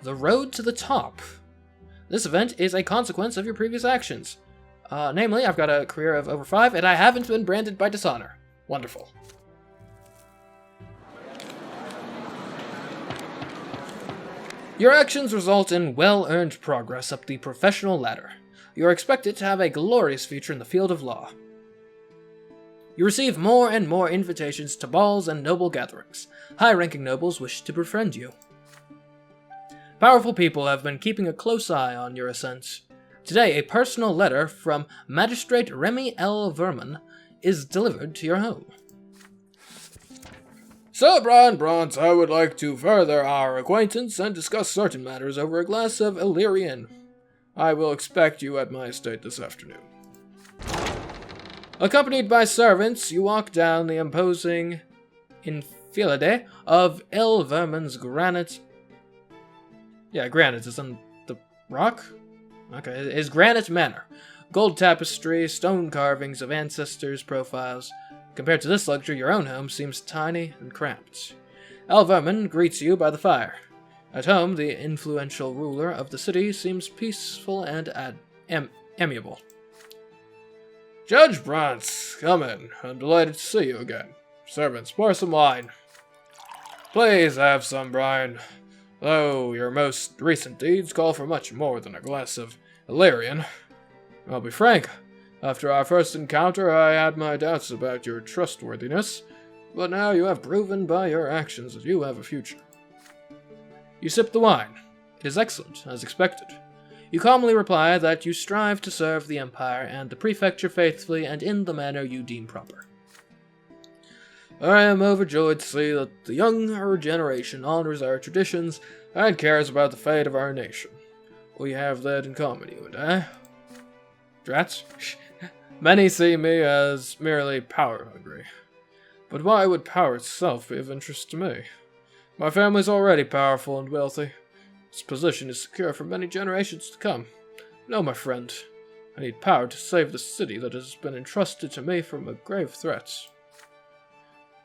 The road to the top. This event is a consequence of your previous actions. Namely, I've got a career of over 5, and I haven't been branded by dishonor. Wonderful. Your actions result in well-earned progress up the professional ladder. You are expected to have a glorious future in the field of law. You receive more and more invitations to balls and noble gatherings. High-ranking nobles wish to befriend you. Powerful people have been keeping a close eye on your ascent. Today, a personal letter from Magistrate Remy L. Verman is delivered to your home. Sir Brian Brante, I would like to further our acquaintance and discuss certain matters over a glass of Illyrian. I will expect you at my estate this afternoon. Accompanied by servants, you walk down the imposing enfilade of L. Verman's granite. Yeah, granite is on the rock? Okay, is Granite Manor. Gold tapestry, stone carvings of ancestors' profiles. Compared to this luxury, your own home seems tiny and cramped. L. Verman greets you by the fire. At home, the influential ruler of the city seems peaceful and amiable. Judge Brante, come in. I'm delighted to see you again. Servants, pour some wine. Please have some, Brian. Though your most recent deeds call for much more than a glass of Illyrian. I'll be frank, after our first encounter I had my doubts about your trustworthiness, but now you have proven by your actions that you have a future. You sip the wine. It is excellent, as expected. You calmly reply that you strive to serve the Empire and the Prefecture faithfully and in the manner you deem proper. I am overjoyed to see that the younger generation honors our traditions and cares about the fate of our nation. We have that in common, you and I. Drats. Many see me as merely power-hungry. But why would power itself be of interest to me? My family's already powerful and wealthy. Its position is secure for many generations to come. No, my friend. I need power to save the city that has been entrusted to me from a grave threat.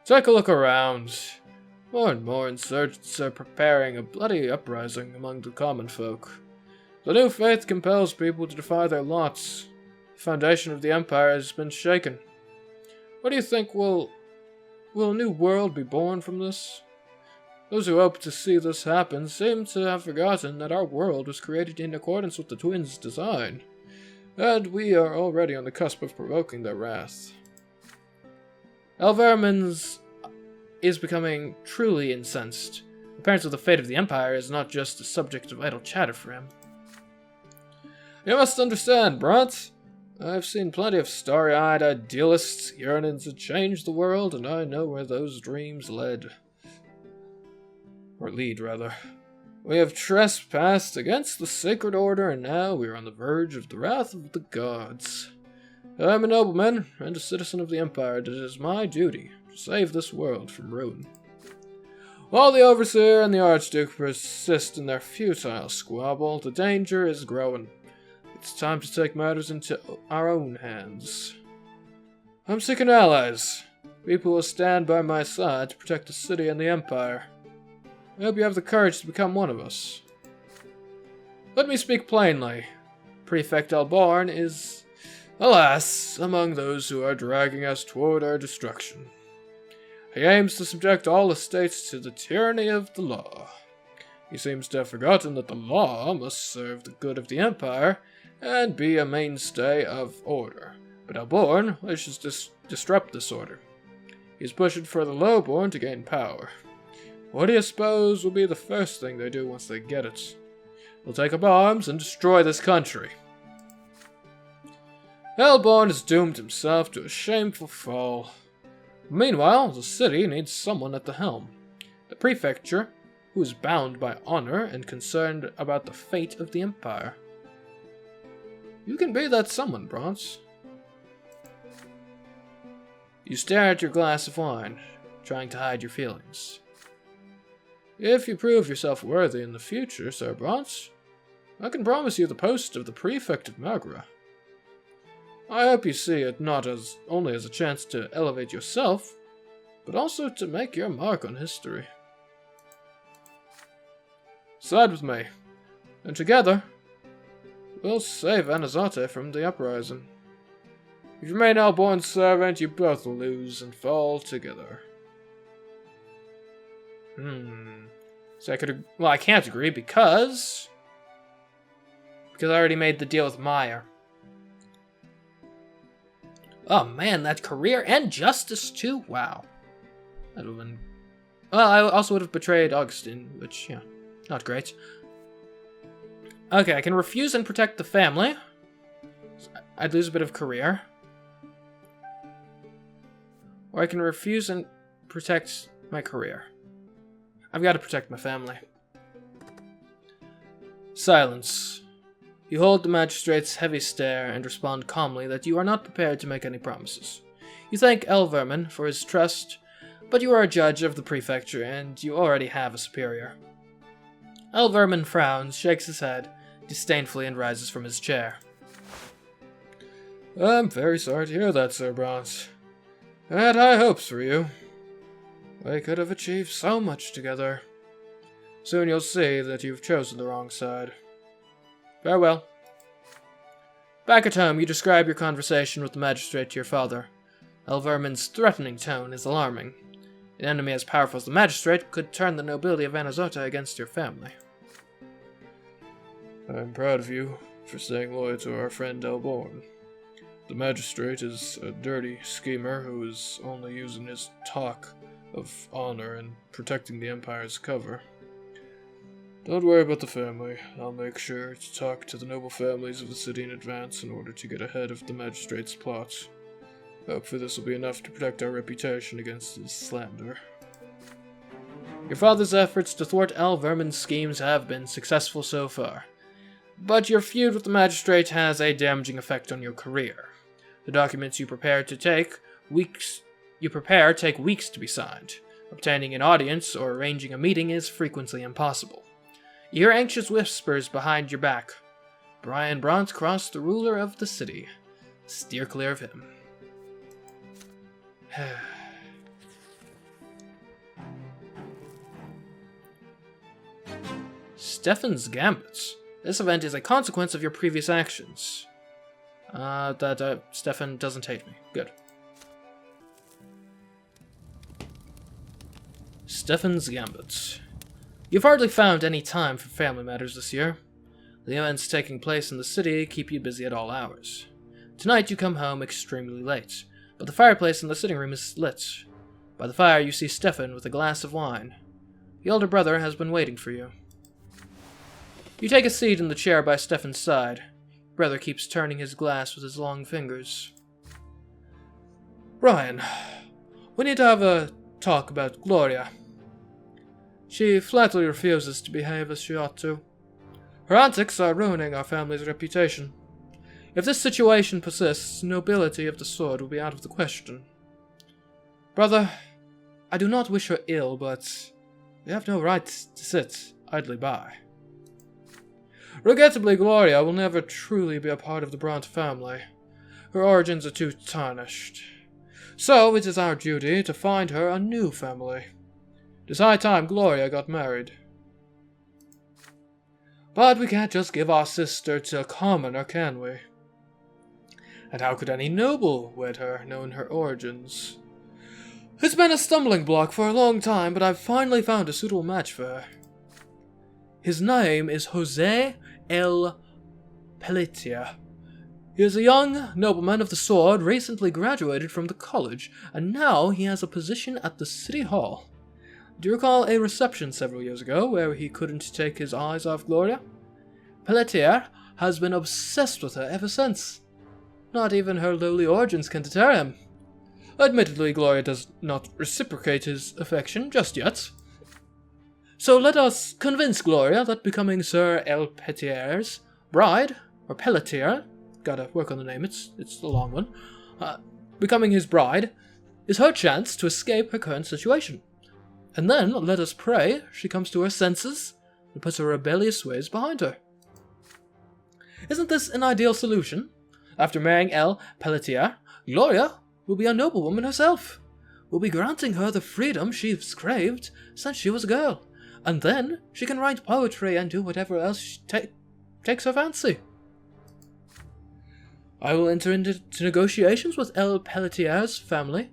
Take a look around. More and more insurgents are preparing a bloody uprising among the common folk. The new faith compels people to defy their lots. The foundation of the Empire has been shaken. What do you think will a new world be born from this? Those who hope to see this happen seem to have forgotten that our world was created in accordance with the twins' design, and we are already on the cusp of provoking their wrath. L. Verman's is becoming truly incensed. Apparently the fate of the Empire is not just a subject of idle chatter for him. You must understand, Brante. I've seen plenty of starry-eyed idealists yearning to change the world, and I know where those dreams led. Or lead, rather. We have trespassed against the sacred order, and now we are on the verge of the wrath of the gods. I am a nobleman and a citizen of the Empire, and it is my duty to save this world from ruin. While the Overseer and the Archduke persist in their futile squabble, the danger is growing. It's time to take matters into our own hands. I'm seeking allies. People who will stand by my side to protect the city and the Empire. I hope you have the courage to become one of us. Let me speak plainly. Prefect Albarn is, alas, among those who are dragging us toward our destruction. He aims to subject all estates to the tyranny of the law. He seems to have forgotten that the law must serve the good of the Empire and be a mainstay of order. But Alborn wishes to disrupt this order. He is pushing for the lowborn to gain power. What do you suppose will be the first thing they do once they get it? They'll take up arms and destroy this country. Alborn has doomed himself to a shameful fall. Meanwhile, the city needs someone at the helm. The prefecture, who is bound by honor and concerned about the fate of the Empire. You can be that someone, Brante. You stare at your glass of wine, trying to hide your feelings. If you prove yourself worthy in the future, Sir Brante, I can promise you the post of the Prefect of Magra. I hope you see it not only as a chance to elevate yourself, but also to make your mark on history. Side with me, and together, we'll save Anazate from the uprising. If you remain Elborn's servant, you both will lose and fall together. So I can't agree because I already made the deal with Meyer. Oh man, that career and justice too? Wow. That would have been... Well, I also would have betrayed Augustine, which, yeah, not great. Okay, I can refuse and protect the family. I'd lose a bit of career. Or I can refuse and protect my career. I've got to protect my family. Silence. You hold the magistrate's heavy stare and respond calmly that you are not prepared to make any promises. You thank L. Vermin for his trust, but you are a judge of the prefecture and you already have a superior. L. Vermin frowns, shakes his head disdainfully, and rises from his chair. I'm very sorry to hear that, Sir Brante. I had high hopes for you. We could have achieved so much together. Soon you'll see that you've chosen the wrong side. Farewell. Back at home, you describe your conversation with the magistrate to your father. L. Vermin's threatening tone is alarming. An enemy as powerful as the magistrate could turn the nobility of Anazota against your family. I'm proud of you for staying loyal to our friend Elborn. The magistrate is a dirty schemer who is only using his talk of honor and protecting the Empire's cover. Don't worry about the family. I'll make sure to talk to the noble families of the city in advance in order to get ahead of the magistrate's plots. Hopefully this will be enough to protect our reputation against his slander. Your father's efforts to thwart L. Vermin's schemes have been successful so far, but your feud with the magistrate has a damaging effect on your career. The documents you prepare take weeks to be signed. Obtaining an audience or arranging a meeting is frequently impossible. You hear anxious whispers behind your back. Brian Brante crossed the ruler of the city. Steer clear of him. Stefan's Gambits. This event is a consequence of your previous actions. Stefan doesn't hate me. Good. Stefan's Gambits. You've hardly found any time for family matters this year. The events taking place in the city keep you busy at all hours. Tonight you come home extremely late, but the fireplace in the sitting room is lit. By the fire you see Stefan with a glass of wine. The older brother has been waiting for you. You take a seat in the chair by Stefan's side. Your brother keeps turning his glass with his long fingers. Brian, we need to have a talk about Gloria. She flatly refuses to behave as she ought to. Her antics are ruining our family's reputation. If this situation persists, nobility of the sword will be out of the question. Brother, I do not wish her ill, but we have no right to sit idly by. Regrettably, Gloria will never truly be a part of the Brante family. Her origins are too tarnished. So it is our duty to find her a new family. It is high time Gloria got married. But we can't just give our sister to a commoner, can we? And how could any noble wed her, knowing her origins? It's been a stumbling block for a long time, but I've finally found a suitable match for her. His name is Jose L. Pelletier. He is a young nobleman of the sword, recently graduated from the college, and now he has a position at the city hall. Do you recall a reception several years ago where he couldn't take his eyes off Gloria? Pelletier has been obsessed with her ever since. Not even her lowly origins can deter him. Admittedly, Gloria does not reciprocate his affection just yet. So let us convince Gloria that becoming Sir L. Pelletier's bride, or Pelletier, gotta work on the name, it's a long one, becoming his bride, is her chance to escape her current situation. And then let us pray she comes to her senses and puts her rebellious ways behind her. Isn't this an ideal solution? After marrying L. Pelletier, Gloria will be a noblewoman herself. We'll be granting her the freedom she's craved since she was a girl. and then she can write poetry and do whatever else takes her fancy. I will enter into negotiations with El Pelletier's family.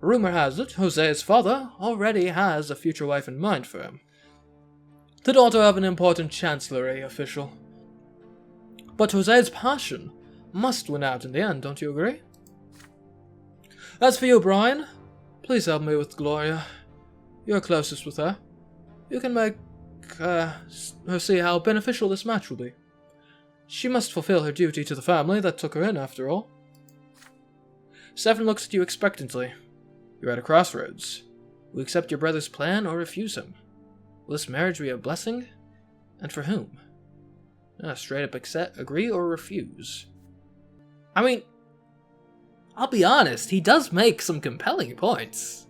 Rumor has it, Jose's father already has a future wife in mind for him. The daughter of an important chancellery official. But Jose's passion must win out in the end, don't you agree? As for you, Brian, please help me with Gloria. You're closest with her. You can make her see how beneficial this match will be. She must fulfill her duty to the family that took her in, after all. Stefan looks at you expectantly. You're at a crossroads. Will you accept your brother's plan or refuse him? Will this marriage be a blessing? And for whom? Straight up accept, agree, or refuse. I mean, I'll be honest, he does make some compelling points.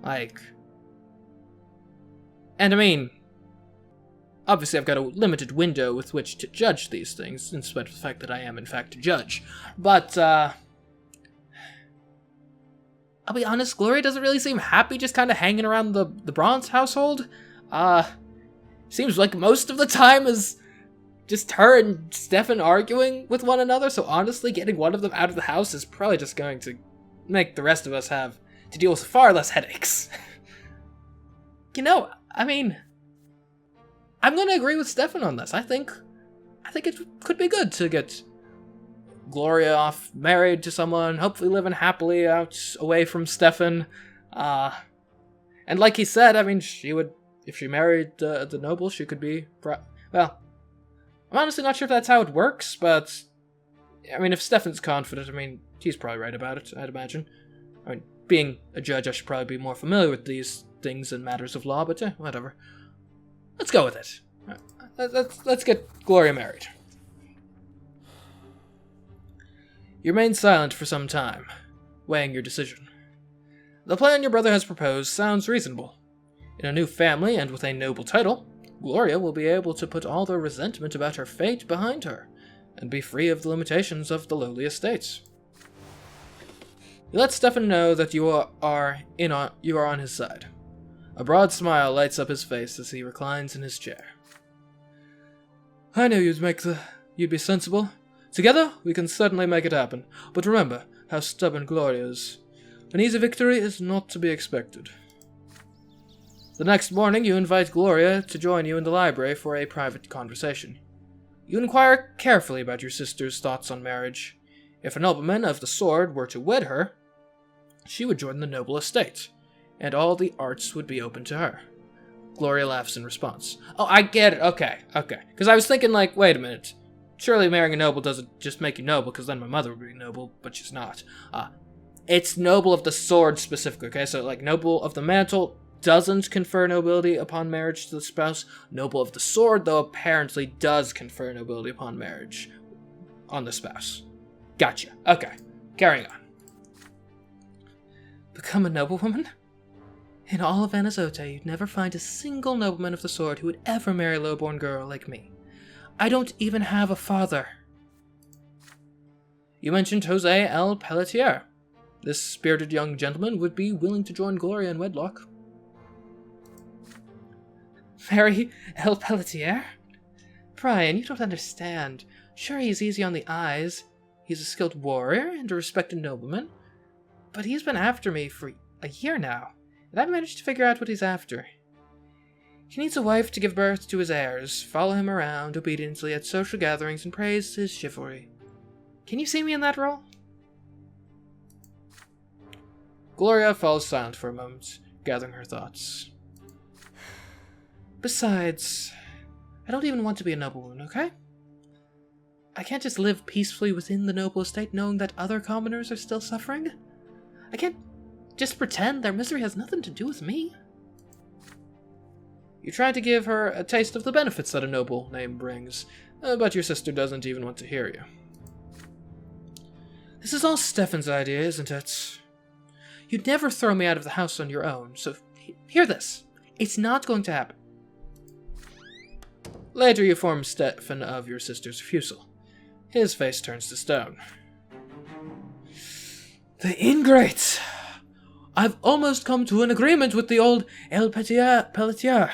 And I mean, obviously I've got a limited window with which to judge these things, in spite of the fact that I am in fact a judge. But, I'll be honest, Gloria doesn't really seem happy just kind of hanging around the Brante household. Seems like most of the time is just her and Stefan arguing with one another, so honestly, getting one of them out of the house is probably just going to make the rest of us have to deal with far less headaches. I mean, I'm gonna agree with Stefan on this. I think it could be good to get Gloria off, married to someone, hopefully living happily out away from Stefan. And like he said, I mean, she would, if she married the noble, she could be, well, I'm honestly not sure if that's how it works, but, I mean, if Stefan's confident, I mean, he's probably right about it, I'd imagine. I mean, being a judge, I should probably be more familiar with these things and matters of law, but whatever. Let's go with it. Let's get Gloria married. You remain silent for some time, weighing your decision. The plan your brother has proposed sounds reasonable. In a new family and with a noble title, Gloria will be able to put all the resentment about her fate behind her, and be free of the limitations of the lowly estates. You let Stefan know that you are on his side. A broad smile lights up his face as he reclines in his chair. I knew you'd be sensible. Together, we can certainly make it happen, but remember how stubborn Gloria is. An easy victory is not to be expected. The next morning, you invite Gloria to join you in the library for a private conversation. You inquire carefully about your sister's thoughts on marriage. If a nobleman of the sword were to wed her, she would join the noble estate, and all the arts would be open to her. Gloria laughs in response. Oh, I get it. Okay. Because I was thinking, wait a minute. Surely marrying a noble doesn't just make you noble, because then my mother would be noble, but she's not. It's noble of the sword specifically, okay? So, noble of the mantle doesn't confer nobility upon marriage to the spouse. Noble of the sword, though, apparently does confer nobility upon marriage on the spouse. Gotcha. Okay. Carrying on. Become a noblewoman? In all of Anazote, you'd never find a single nobleman of the sword who would ever marry a low-born girl like me. I don't even have a father. You mentioned Jose El Pelletier. This spirited young gentleman would be willing to join Gloria in wedlock. Marry El Pelletier? Brian, you don't understand. Sure, he's easy on the eyes. He's a skilled warrior and a respected nobleman. But he's been after me for a year now, and I've managed to figure out what he's after. He needs a wife to give birth to his heirs, follow him around obediently at social gatherings, and praise his chivalry. Can you see me in that role? Gloria falls silent for a moment, gathering her thoughts. Besides, I don't even want to be a nobleman, okay? I can't just live peacefully within the noble estate knowing that other commoners are still suffering. I can't just pretend their misery has nothing to do with me. You try to give her a taste of the benefits that a noble name brings, but your sister doesn't even want to hear you. This is all Stefan's idea, isn't it? You'd never throw me out of the house on your own, so hear this. It's not going to happen. Later you inform Stefan of your sister's refusal. His face turns to stone. The ingrates! I've almost come to an agreement with the old El Pelletier.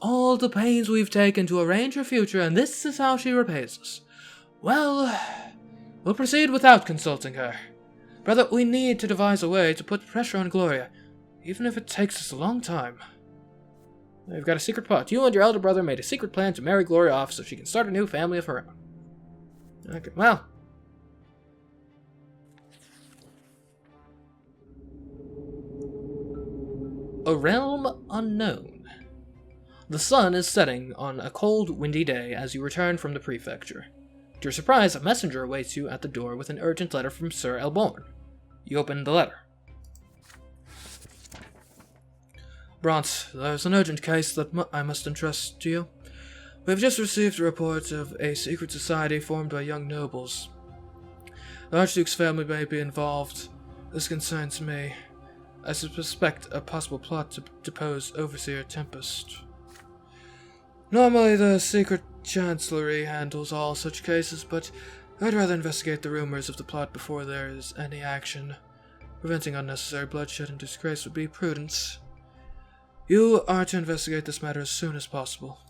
all the pains we've taken to arrange her future, and this is how she repays us. Well, we'll proceed without consulting her. Brother, we need to devise a way to put pressure on Gloria, even if it takes us a long time. We've got a secret plot. You and your elder brother made a secret plan to marry Gloria off so she can start a new family of her own. Okay, well. A realm unknown. The sun is setting on a cold, windy day as you return from the prefecture. To your surprise, a messenger awaits you at the door with an urgent letter from Sir Elborn. You open the letter. Brante, there's an urgent case that I must entrust to you. We have just received a report of a secret society formed by young nobles. The Archduke's family may be involved. This concerns me. I suspect a possible plot to depose Overseer Tempest. Normally the secret chancellery handles all such cases, but I'd rather investigate the rumors of the plot before there is any action. Preventing unnecessary bloodshed and disgrace would be prudence. You are to investigate this matter as soon as possible.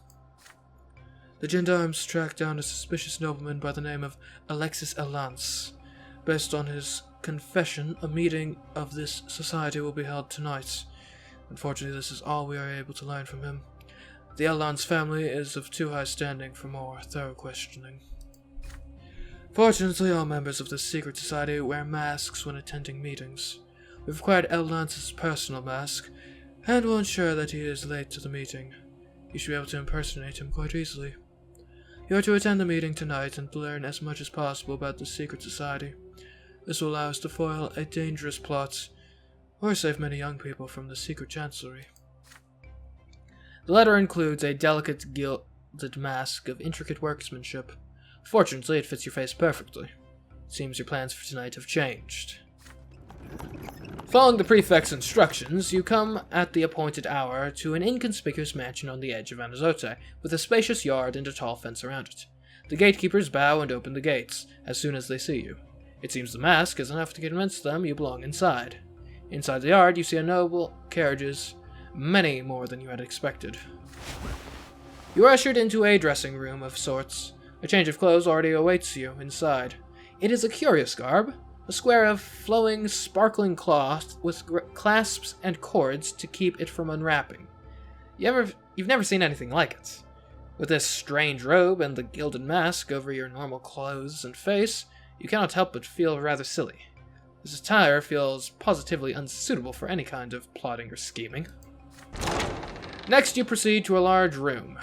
The gendarmes tracked down a suspicious nobleman by the name of Alexis Elance. Based on his confession, a meeting of this society will be held tonight. Unfortunately, this is all we are able to learn from him. The Elance family is of too high standing for more thorough questioning. Fortunately, all members of this secret society wear masks when attending meetings. We've acquired Elance's personal mask, and will ensure that he is late to the meeting. You should be able to impersonate him quite easily. You are to attend the meeting tonight and learn as much as possible about the secret society. This will allow us to foil a dangerous plot, or save many young people from the secret chancellery. The letter includes a delicate gilded mask of intricate workmanship. Fortunately, it fits your face perfectly. It seems your plans for tonight have changed. Following the prefect's instructions, you come at the appointed hour to an inconspicuous mansion on the edge of Anazote, with a spacious yard and a tall fence around it. The gatekeepers bow and open the gates as soon as they see you. It seems the mask is enough to convince them you belong inside. Inside the yard, you see a noble carriages, many more than you had expected. You are ushered into a dressing room of sorts. A change of clothes already awaits you inside. It is a curious garb, a square of flowing, sparkling cloth with clasps and cords to keep it from unwrapping. You've never seen anything like it. With this strange robe and the gilded mask over your normal clothes and face, you cannot help but feel rather silly. This attire feels positively unsuitable for any kind of plotting or scheming. Next, you proceed to a large room.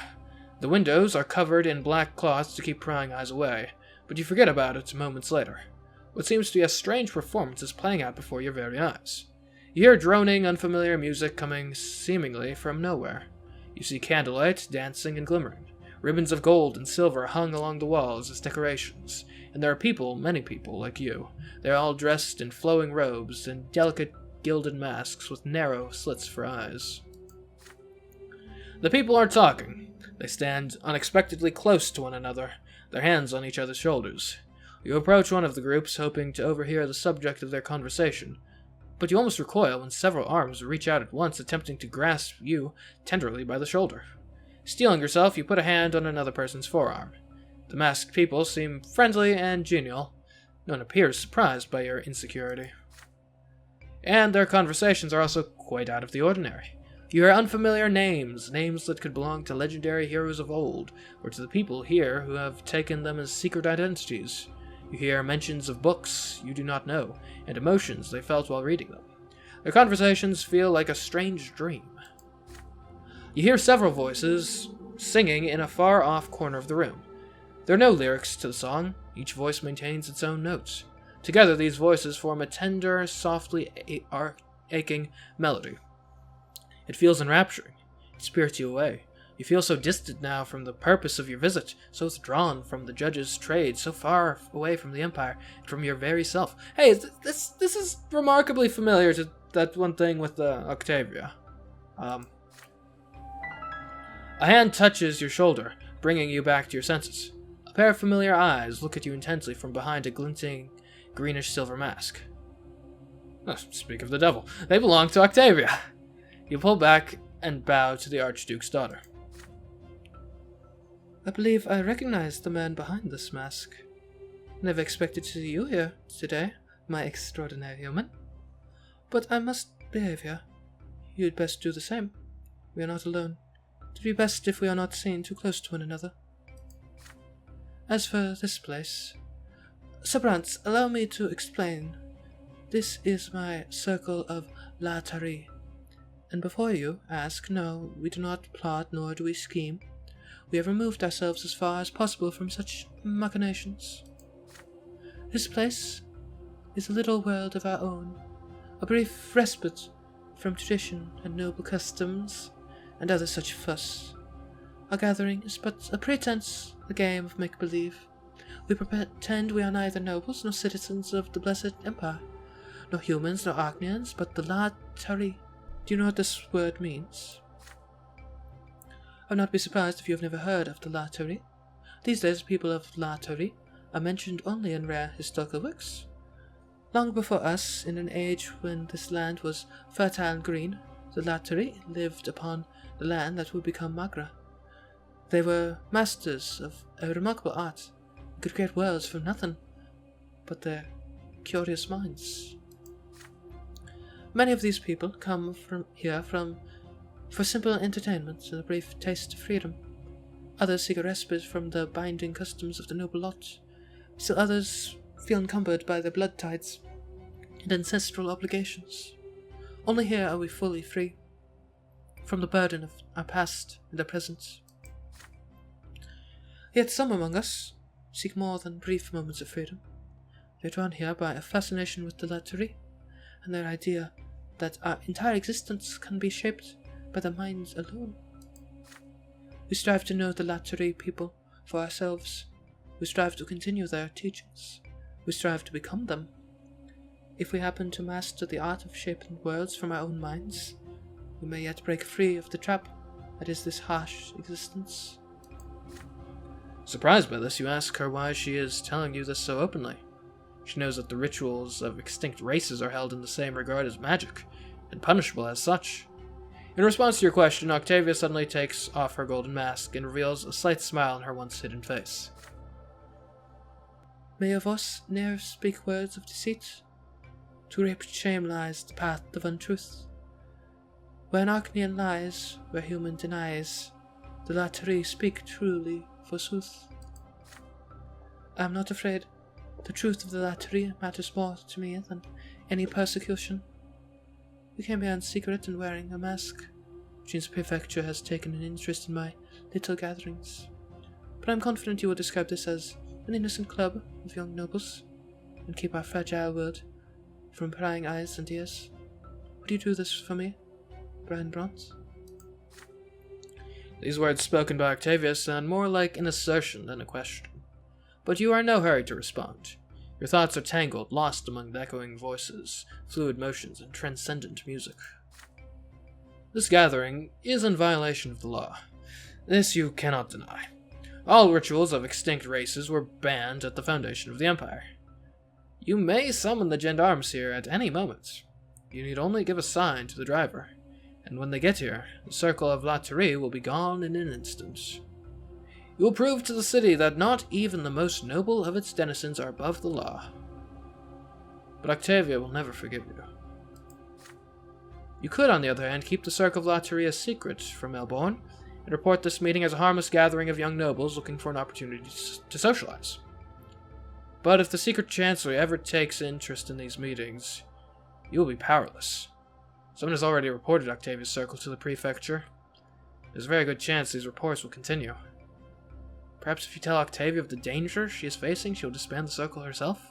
The windows are covered in black cloths to keep prying eyes away, but you forget about it moments later. What seems to be a strange performance is playing out before your very eyes. You hear droning, unfamiliar music coming seemingly from nowhere. You see candlelight dancing and glimmering. Ribbons of gold and silver hung along the walls as decorations, and there are people, many people, like you. They are all dressed in flowing robes and delicate gilded masks with narrow slits for eyes. The people are talking. They stand unexpectedly close to one another, their hands on each other's shoulders. You approach one of the groups, hoping to overhear the subject of their conversation, but you almost recoil when several arms reach out at once, attempting to grasp you tenderly by the shoulder. Steeling yourself, you put a hand on another person's forearm. The masked people seem friendly and genial. No one appears surprised by your insecurity. And their conversations are also quite out of the ordinary. You hear unfamiliar names that could belong to legendary heroes of old, or to the people here who have taken them as secret identities. You hear mentions of books you do not know, and emotions they felt while reading them. Their conversations feel like a strange dream. You hear several voices singing in a far-off corner of the room. There are no lyrics to the song. Each voice maintains its own notes. Together, these voices form a tender, softly aching melody. It feels enrapturing. It spirits you away. You feel so distant now from the purpose of your visit, so withdrawn from the judge's trade, so far away from the Empire, and from your very self. Hey, this is remarkably familiar to that one thing with Octavia. A hand touches your shoulder, bringing you back to your senses. A pair of familiar eyes look at you intensely from behind a glinting, greenish-silver mask. Oh, speak of the devil. They belong to Octavia. You pull back and bow to the Archduke's daughter. I believe I recognize the man behind this mask. Never expected to see you here today, my extraordinary human. But I must behave here. You'd best do the same. We are not alone. It would be best if we are not seen too close to one another. As for this place, Sir Brant, allow me to explain. This is my circle of La Tari. And before you ask, no, we do not plot nor do we scheme. We have removed ourselves as far as possible from such machinations. This place is a little world of our own, a brief respite from tradition and noble customs and other such fuss. Our gathering is but a pretense, a game of make-believe. We pretend we are neither nobles nor citizens of the Blessed Empire, nor humans nor Archnians, but the La Tari. Do you know what this word means? I would not be surprised if you have never heard of the La Tari. These days, people of La Tari are mentioned only in rare historical works. Long before us, in an age when this land was fertile and green, the La Tari lived upon the land that would become Magra. They were masters of a remarkable art, and could create worlds from nothing but their curious minds. Many of these people come from here for simple entertainment and a brief taste of freedom. Others seek a respite from the binding customs of the noble lot. Still others feel encumbered by their blood ties and ancestral obligations. Only here are we fully free from the burden of our past and our present. Yet some among us seek more than brief moments of freedom. They are drawn here by a fascination with the La Tari, and their idea that our entire existence can be shaped by the minds alone. We strive to know the La Tari people for ourselves. We strive to continue their teachings. We strive to become them. If we happen to master the art of shaping worlds from our own minds, we may yet break free of the trap that is this harsh existence. Surprised by this, you ask her why she is telling you this so openly. She knows that the rituals of extinct races are held in the same regard as magic, and punishable as such. In response to your question, Octavia suddenly takes off her golden mask and reveals a slight smile on her once hidden face. May your voice ne'er speak words of deceit. To rape shame lies the path of untruth. Where an Archnian lies, where human denies, the La Tari speak truly, forsooth. I am not afraid. The truth of the La Tari matters more to me than any persecution. We came here in secret and wearing a mask. Jean's prefecture has taken an interest in my little gatherings. But I am confident you will describe this as an innocent club of young nobles, and keep our fragile world from prying eyes and ears. Would you do this for me, Brian Brante? These words spoken by Octavia sound more like an assertion than a question. But you are in no hurry to respond. Your thoughts are tangled, lost among the echoing voices, fluid motions, and transcendent music. This gathering is in violation of the law. This you cannot deny. All rituals of extinct races were banned at the foundation of the Empire. You may summon the gendarmes here at any moment. You need only give a sign to the driver, and when they get here, the circle of La Tari will be gone in an instant. You will prove to the city that not even the most noble of its denizens are above the law. But Octavia will never forgive you. You could, on the other hand, keep the circle of La Tari a secret from Melbourne, and report this meeting as a harmless gathering of young nobles looking for an opportunity to socialize. But if the secret chancery ever takes interest in these meetings, you will be powerless. Someone has already reported Octavia's circle to the prefecture. There's a very good chance these reports will continue. Perhaps if you tell Octavia of the danger she is facing, she'll disband the circle herself?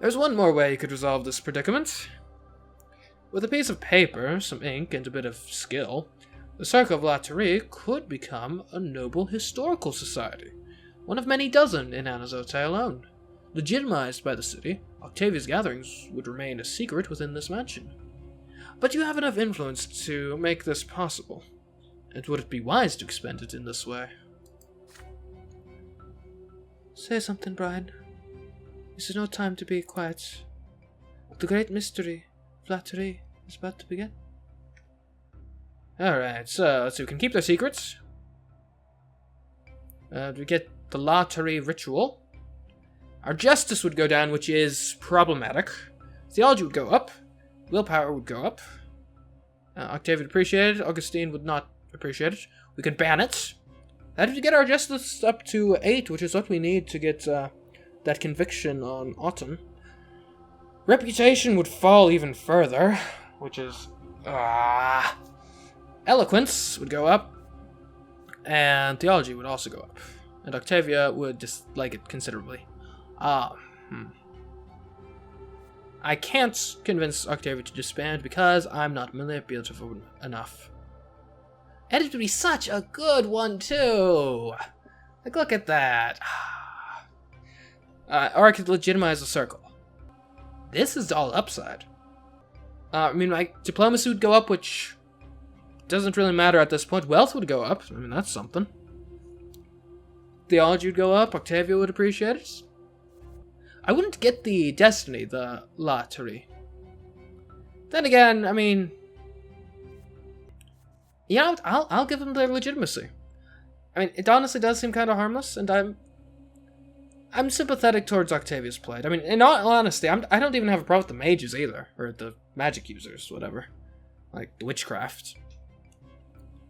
There's one more way you could resolve this predicament. With a piece of paper, some ink, and a bit of skill, the Circle of La Tari could become a noble historical society, one of many dozen in Anazote alone. Legitimized by the city, Octavia's gatherings would remain a secret within this mansion. But you have enough influence to make this possible, and would it be wise to expend it in this way? Say something, Brian. This is no time to be quiet. The great mystery of La Tari is about to begin. Alright, so let's see, we can keep their secrets. We get the lottery ritual. Our justice would go down, which is problematic. Theology would go up. Willpower would go up. Octavia would appreciate it. Augustine would not appreciate it. We could ban it. That would get our justice up to 8, which is what we need to get that conviction on Autumn. Reputation would fall even further, which is... Eloquence would go up. And theology would also go up. And Octavia would dislike it considerably. I can't convince Octavia to disband because I'm not manipulative enough. And it would be such a good one, too! Like, look at that. Or I could legitimize the circle. This is all upside. I mean, my diplomacy would go up, which doesn't really matter at this point. Wealth would go up. I mean, that's something. Theology would go up. Octavia would appreciate it. I wouldn't get the destiny, the lottery. Then again, I mean... You know what? I'll give them their legitimacy. I mean, it honestly does seem kind of harmless, and I'm sympathetic towards Octavia's plight. I mean, in all honesty, I don't even have a problem with the mages either, or the magic users, whatever. Like, the witchcraft.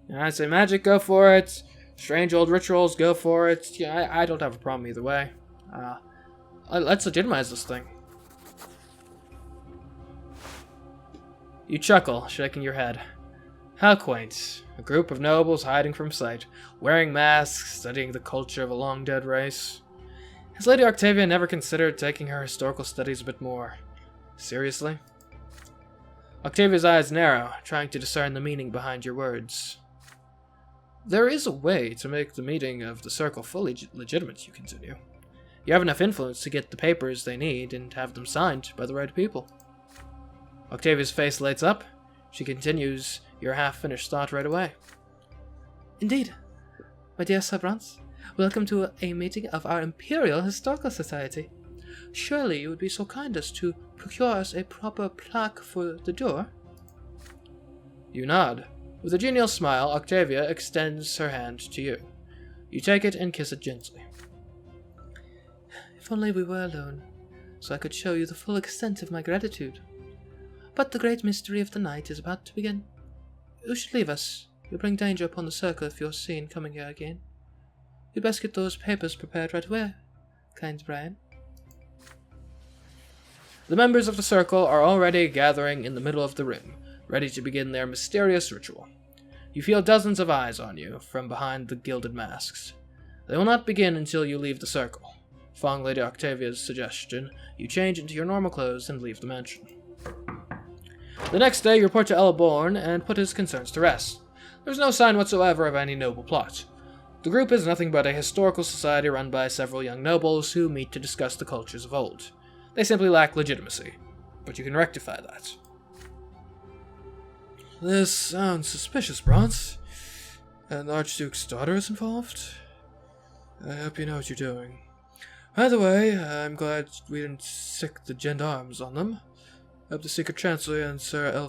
Yeah, I say magic, go for it. Strange old rituals, go for it. Yeah, I don't have a problem either way. Let's legitimize this thing. You chuckle, shaking your head. How quaint. A group of nobles hiding from sight, wearing masks, studying the culture of a long-dead race. Has Lady Octavia never considered taking her historical studies a bit more seriously? Octavia's eyes narrow, trying to discern the meaning behind your words. There is a way to make the meeting of the circle fully legitimate, you continue. You have enough influence to get the papers they need and have them signed by the right people. Octavia's face lights up. She continues your half-finished thought right away. Indeed. My dear Sir Brante, welcome to a meeting of our Imperial Historical Society. Surely you would be so kind as to procure us a proper plaque for the door? You nod. With a genial smile, Octavia extends her hand to you. You take it and kiss it gently. If only we were alone, so I could show you the full extent of my gratitude. But the great mystery of the night is about to begin. You should leave us. You'll bring danger upon the circle if you're seen coming here again. You'd best get those papers prepared right away, kind Brian. The members of the circle are already gathering in the middle of the room, ready to begin their mysterious ritual. You feel dozens of eyes on you from behind the gilded masks. They will not begin until you leave the circle. Following Lady Octavia's suggestion, you change into your normal clothes and leave the mansion. The next day, you report to Elborn and put his concerns to rest. There's no sign whatsoever of any noble plot. The group is nothing but a historical society run by several young nobles who meet to discuss the cultures of old. They simply lack legitimacy, but you can rectify that. This sounds suspicious, Brante. And the Archduke's daughter is involved? I hope you know what you're doing. By the way, I'm glad we didn't sick the gendarmes on them. I hope the Secret Chancellor and Sir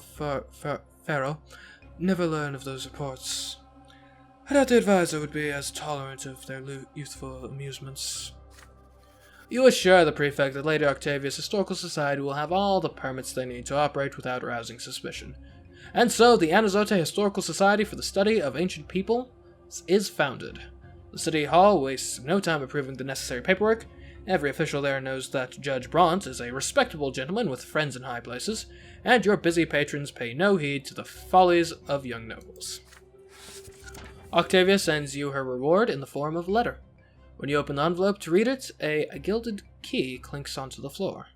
Pharaoh never learn of those reports. I doubt the advisor would be as tolerant of their youthful amusements. You assure the prefect that Lady Octavia's Historical Society will have all the permits they need to operate without rousing suspicion. And so, the Anazote Historical Society for the Study of Ancient People is founded. The City Hall wastes no time approving the necessary paperwork. Every official there knows that Judge Brante is a respectable gentleman with friends in high places, and your busy patrons pay no heed to the follies of young nobles. Octavia sends you her reward in the form of a letter. When you open the envelope to read it, a gilded key clinks onto the floor.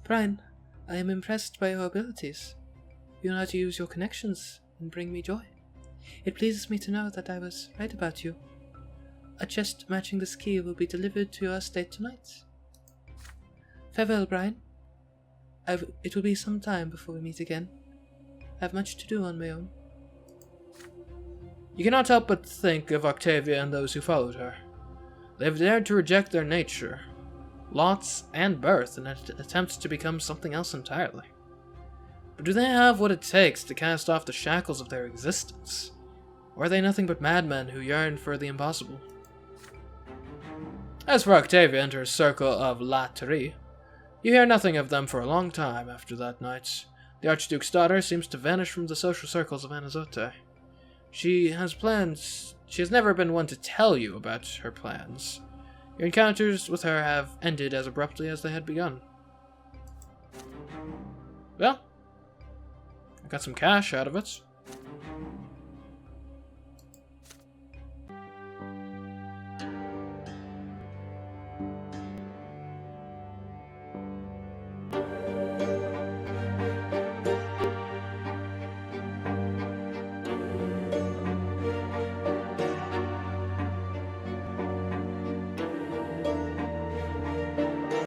Brian, I am impressed by your abilities. You know how to use your connections and bring me joy. It pleases me to know that I was right about you. A chest matching this key will be delivered to your estate tonight. Farewell, Brian. It will be some time before we meet again. I have much to do on my own. You cannot help but think of Octavia and those who followed her. They have dared to reject their nature, lots, and birth in an attempt to become something else entirely. But do they have what it takes to cast off the shackles of their existence? Or are they nothing but madmen who yearn for the impossible? As for Octavia and her circle of latterie, you hear nothing of them for a long time after that night. The Archduke's daughter seems to vanish from the social circles of Anazote. She has plans. She has never been one to tell you about her plans. Your encounters with her have ended as abruptly as they had begun. Well, I got some cash out of it.